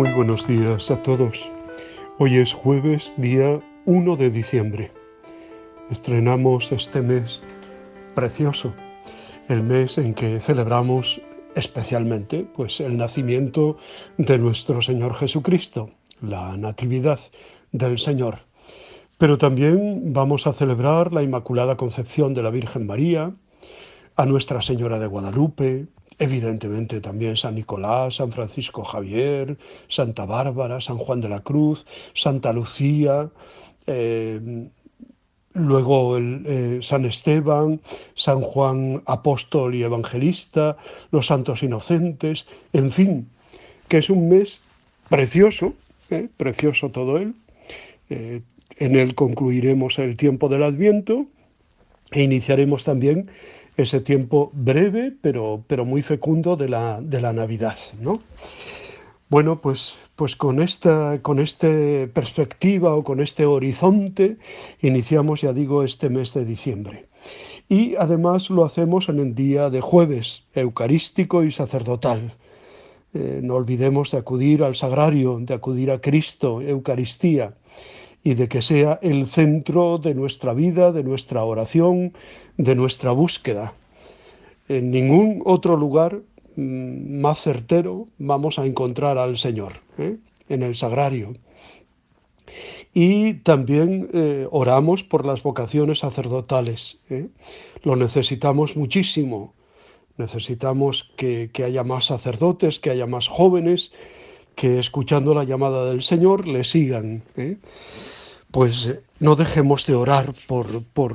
Muy buenos días a todos. Hoy es jueves, día 1 de diciembre. Estrenamos este mes precioso, el mes en que celebramos especialmente el nacimiento de nuestro Señor Jesucristo, la Natividad del Señor. Pero también vamos a celebrar la Inmaculada Concepción de la Virgen María, a Nuestra Señora de Guadalupe, evidentemente también San Nicolás, San Francisco Javier, Santa Bárbara, San Juan de la Cruz, Santa Lucía, luego San Esteban, San Juan Apóstol y Evangelista, los santos inocentes, en fin, que es un mes precioso, precioso todo él. En él concluiremos el tiempo del Adviento e iniciaremos también ese tiempo breve, pero muy fecundo de la Navidad, ¿no? Bueno, pues con esta perspectiva o con este horizonte iniciamos, ya digo, este mes de diciembre. Y además lo hacemos en el día de jueves, eucarístico y sacerdotal. No olvidemos de acudir al sagrario, de acudir a Cristo, Eucaristía, y de que sea el centro de nuestra vida, de nuestra oración, de nuestra búsqueda. En ningún otro lugar más certero vamos a encontrar al Señor, en el sagrario. Y también oramos por las vocaciones sacerdotales. Lo necesitamos muchísimo. Necesitamos que haya más sacerdotes, que haya más jóvenes, que escuchando la llamada del Señor le sigan. Pues no dejemos de orar por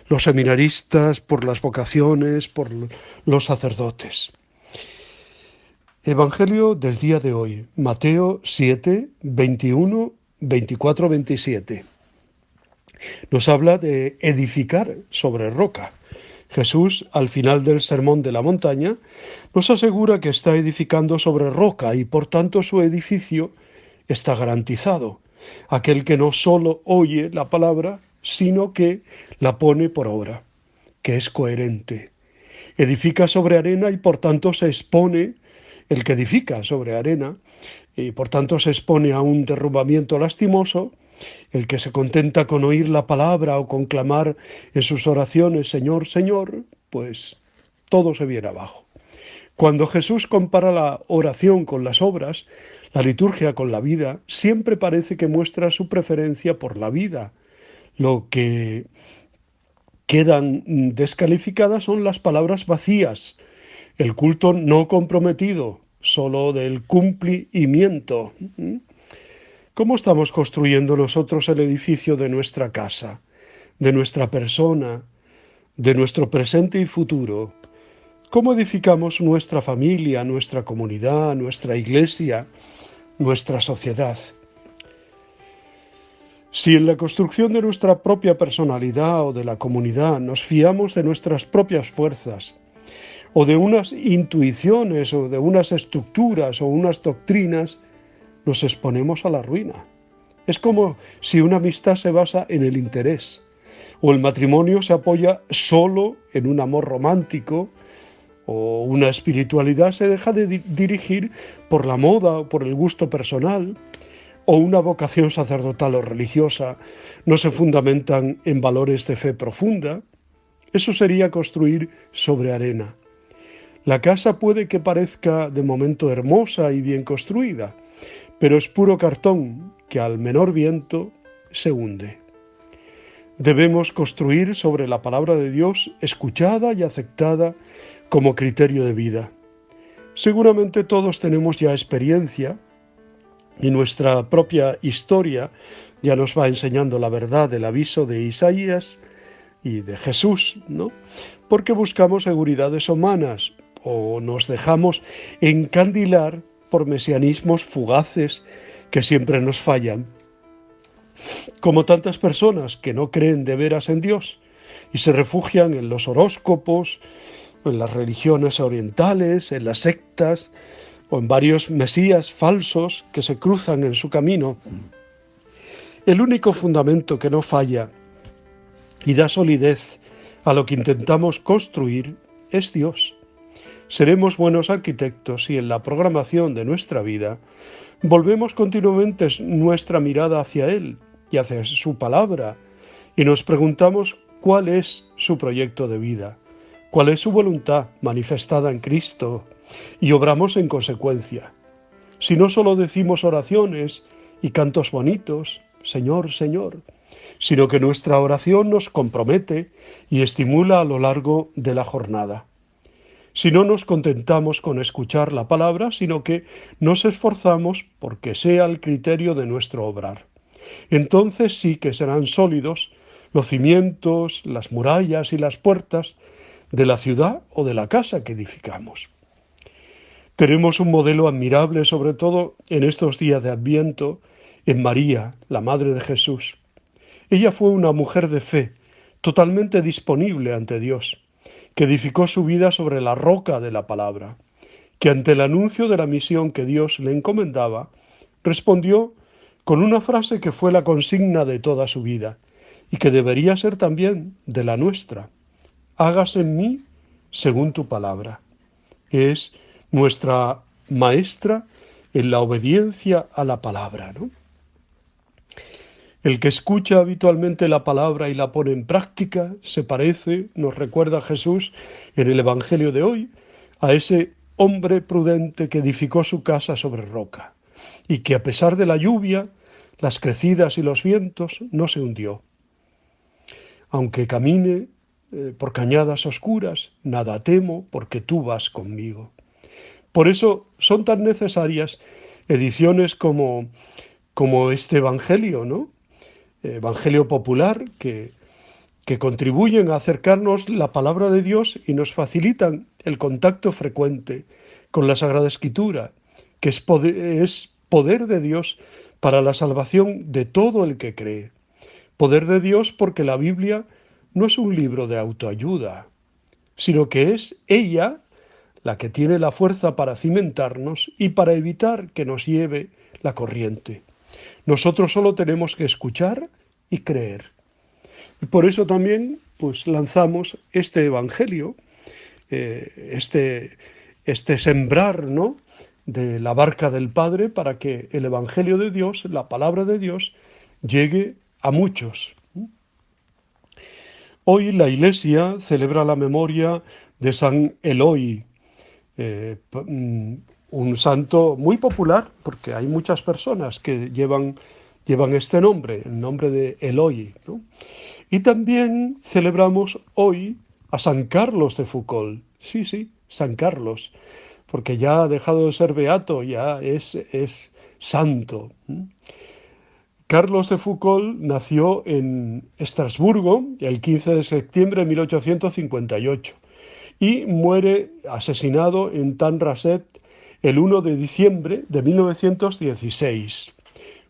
los seminaristas, por las vocaciones, por los sacerdotes. Evangelio del día de hoy, Mateo 7, 21, 24, 27. Nos habla de edificar sobre roca. Jesús, al final del Sermón de la Montaña, nos asegura que está edificando sobre roca y por tanto su edificio está garantizado. Aquel que no solo oye la palabra, sino que la pone por obra, que es coherente. Edifica sobre arena y por tanto se expone, el que edifica sobre arena, y por tanto se expone a un derrumbamiento lastimoso. El que se contenta con oír la palabra o con clamar en sus oraciones, Señor, Señor, pues todo se viene abajo. Cuando Jesús compara la oración con las obras, la liturgia con la vida, siempre parece que muestra su preferencia por la vida. Lo que quedan descalificadas son las palabras vacías, el culto no comprometido, solo del cumplimiento. ¿Cómo estamos construyendo nosotros el edificio de nuestra casa, de nuestra persona, de nuestro presente y futuro? ¿Cómo edificamos nuestra familia, nuestra comunidad, nuestra iglesia, nuestra sociedad? Si en la construcción de nuestra propia personalidad o de la comunidad nos fiamos de nuestras propias fuerzas, o de unas intuiciones, o de unas estructuras, o unas doctrinas, nos exponemos a la ruina. Es como si una amistad se basa en el interés, o el matrimonio se apoya solo en un amor romántico, o una espiritualidad se deja de dirigir por la moda o por el gusto personal, o una vocación sacerdotal o religiosa no se fundamentan en valores de fe profunda. Eso sería construir sobre arena. La casa puede que parezca de momento hermosa y bien construida, pero es puro cartón que al menor viento se hunde. Debemos construir sobre la palabra de Dios escuchada y aceptada como criterio de vida. Seguramente todos tenemos ya experiencia y nuestra propia historia ya nos va enseñando la verdad del aviso de Isaías y de Jesús, ¿no? Porque buscamos seguridades humanas o nos dejamos encandilar por mesianismos fugaces que siempre nos fallan. Como tantas personas que no creen de veras en Dios y se refugian en los horóscopos, en las religiones orientales, en las sectas o en varios mesías falsos que se cruzan en su camino. El único fundamento que no falla y da solidez a lo que intentamos construir es Dios. Seremos buenos arquitectos si en la programación de nuestra vida Volvemos continuamente nuestra mirada hacia Él y hacia su palabra y nos preguntamos cuál es su proyecto de vida, cuál es su voluntad manifestada en Cristo y obramos en consecuencia. Si no solo decimos oraciones y cantos bonitos, Señor, Señor, sino que nuestra oración nos compromete y estimula a lo largo de la jornada. Si no nos contentamos con escuchar la palabra, sino que nos esforzamos porque sea el criterio de nuestro obrar. Entonces sí que serán sólidos los cimientos, las murallas y las puertas de la ciudad o de la casa que edificamos. Tenemos un modelo admirable, sobre todo en estos días de Adviento, en María, la Madre de Jesús. Ella fue una mujer de fe, totalmente disponible ante Dios, que edificó su vida sobre la roca de la palabra, que ante el anuncio de la misión que Dios le encomendaba, respondió con una frase que fue la consigna de toda su vida y que debería ser también de la nuestra: hágase en mí según tu palabra, que es nuestra maestra en la obediencia a la palabra, ¿no? El que escucha habitualmente la palabra y la pone en práctica se parece, nos recuerda Jesús en el Evangelio de hoy, a ese hombre prudente que edificó su casa sobre roca y que a pesar de la lluvia, las crecidas y los vientos, no se hundió. Aunque camine por cañadas oscuras, nada temo porque tú vas conmigo. Por eso son tan necesarias ediciones como este Evangelio, ¿no? Evangelio popular que contribuyen a acercarnos la palabra de Dios y nos facilitan el contacto frecuente con la Sagrada Escritura, que es poder de Dios para la salvación de todo el que cree. Poder de Dios porque la Biblia no es un libro de autoayuda, sino que es ella la que tiene la fuerza para cimentarnos y para evitar que nos lleve la corriente. Nosotros solo tenemos que escuchar y creer. Y por eso también pues lanzamos este Evangelio, este sembrar, ¿no?, de la barca del Padre, para que el Evangelio de Dios, la palabra de Dios, llegue a muchos. Hoy la Iglesia celebra la memoria de San Eloi, un santo muy popular, porque hay muchas personas que llevan este nombre, el nombre de Eloi, ¿no? Y también celebramos hoy a San Carlos de Foucauld. Sí, San Carlos, porque ya ha dejado de ser beato, ya es santo. Carlos de Foucauld nació en Estrasburgo el 15 de septiembre de 1858 y muere asesinado en Tanraset el 1 de diciembre de 1916.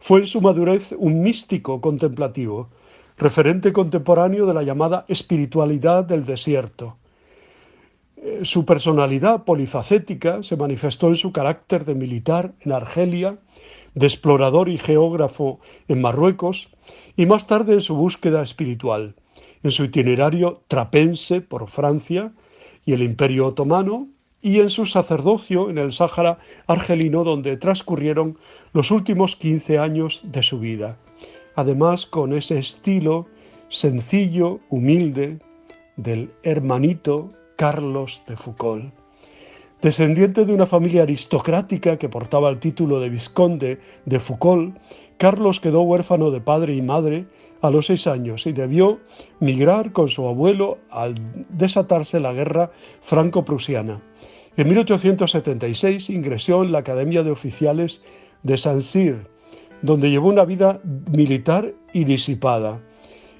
Fue en su madurez un místico contemplativo, referente contemporáneo de la llamada espiritualidad del desierto. Su personalidad polifacética se manifestó en su carácter de militar en Argelia, de explorador y geógrafo en Marruecos y más tarde en su búsqueda espiritual, en su itinerario trapense por Francia y el Imperio Otomano, y en su sacerdocio en el Sáhara argelino, donde transcurrieron los últimos 15 años de su vida. Además, con ese estilo sencillo, humilde, del hermanito Carlos de Foucauld. Descendiente de una familia aristocrática que portaba el título de vizconde de Foucauld, Carlos quedó huérfano de padre y madre a los 6 años y debió migrar con su abuelo al desatarse la guerra franco-prusiana. En 1876 ingresó en la Academia de Oficiales de Saint-Cyr, donde llevó una vida militar y disipada.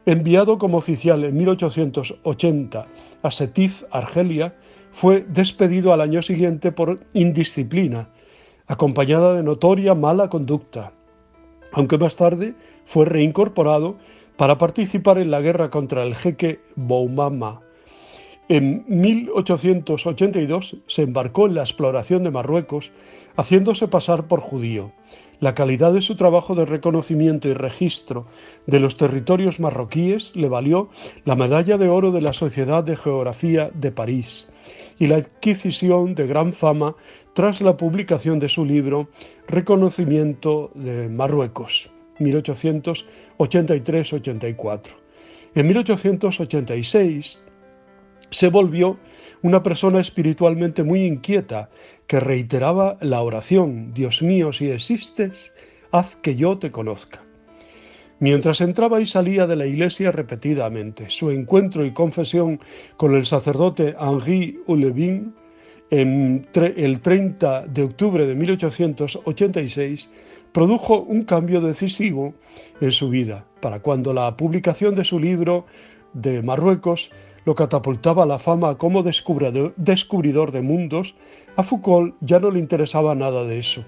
Enviado como oficial en 1880 a Sétif, Argelia, fue despedido al año siguiente por indisciplina, acompañada de notoria mala conducta, aunque más tarde fue reincorporado para participar en la guerra contra el jeque Boumama. En 1882 se embarcó en la exploración de Marruecos, haciéndose pasar por judío. La calidad de su trabajo de reconocimiento y registro de los territorios marroquíes le valió la medalla de oro de la Sociedad de Geografía de París y la adquisición de gran fama tras la publicación de su libro Reconocimiento de Marruecos, 1883-84. En 1886 se volvió una persona espiritualmente muy inquieta que reiteraba la oración: Dios mío, si existes, haz que yo te conozca. Mientras entraba y salía de la iglesia repetidamente, su encuentro y confesión con el sacerdote Henri Houlebin el 30 de octubre de 1886 produjo un cambio decisivo en su vida. Para cuando la publicación de su libro de Marruecos lo catapultaba a la fama como descubridor de mundos, a Foucault ya no le interesaba nada de eso.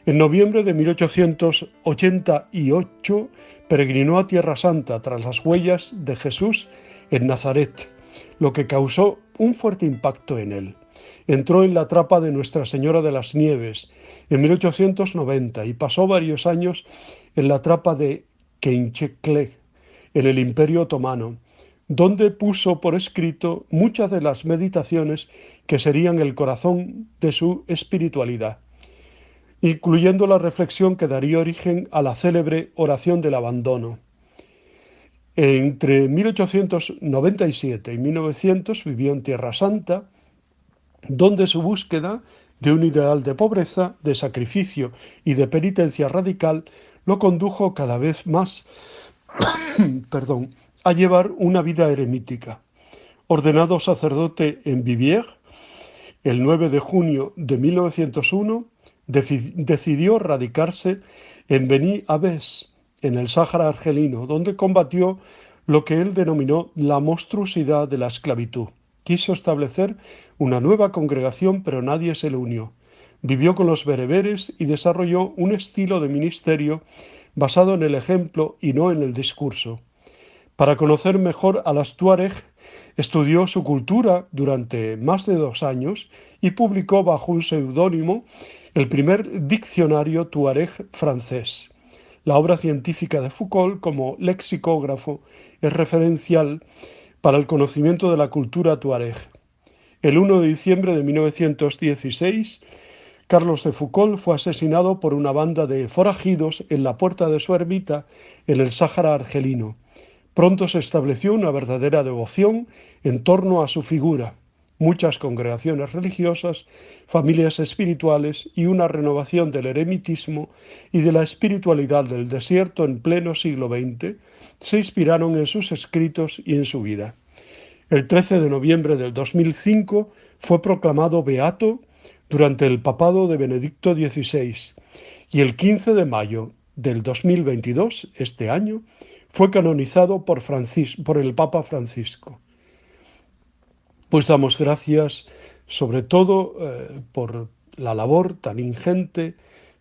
En noviembre de 1888 peregrinó a Tierra Santa tras las huellas de Jesús en Nazaret, lo que causó un fuerte impacto en él. Entró en la trapa de Nuestra Señora de las Nieves en 1890 y pasó varios años en la trapa de Keinchekle, en el Imperio Otomano, donde puso por escrito muchas de las meditaciones que serían el corazón de su espiritualidad, incluyendo la reflexión que daría origen a la célebre oración del abandono. Entre 1897 y 1900 vivió en Tierra Santa, donde su búsqueda de un ideal de pobreza, de sacrificio y de penitencia radical lo condujo cada vez más a llevar una vida eremítica. Ordenado sacerdote en Viviers, el 9 de junio de 1901, decidió radicarse en Beni Abbes, en el Sáhara argelino, donde combatió lo que él denominó la monstruosidad de la esclavitud. Quiso establecer una nueva congregación, pero nadie se le unió. Vivió con los bereberes y desarrolló un estilo de ministerio basado en el ejemplo y no en el discurso. Para conocer mejor a las Tuareg, estudió su cultura durante más de 2 años y publicó bajo un seudónimo el primer diccionario tuareg francés. La obra científica de Foucault como lexicógrafo es referencial para el conocimiento de la cultura tuareg. El 1 de diciembre de 1916, Carlos de Foucault fue asesinado por una banda de forajidos en la puerta de su ermita en el Sáhara argelino. Pronto se estableció una verdadera devoción en torno a su figura, muchas congregaciones religiosas, familias espirituales y una renovación del eremitismo y de la espiritualidad del desierto en pleno siglo XX se inspiraron en sus escritos y en su vida. El 13 de noviembre del 2005 fue proclamado beato durante el papado de Benedicto XVI y el 15 de mayo del 2022, este año, fue canonizado por el Papa Francisco. Pues damos gracias sobre todo por la labor tan ingente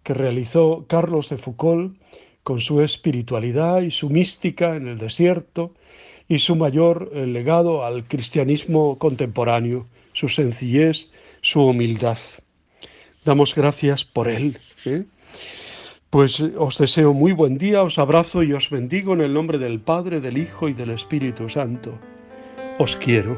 que realizó Carlos de Foucault con su espiritualidad y su mística en el desierto y su mayor legado al cristianismo contemporáneo, su sencillez, su humildad. Damos gracias por él. Pues os deseo muy buen día, os abrazo y os bendigo en el nombre del Padre, del Hijo y del Espíritu Santo. Os quiero.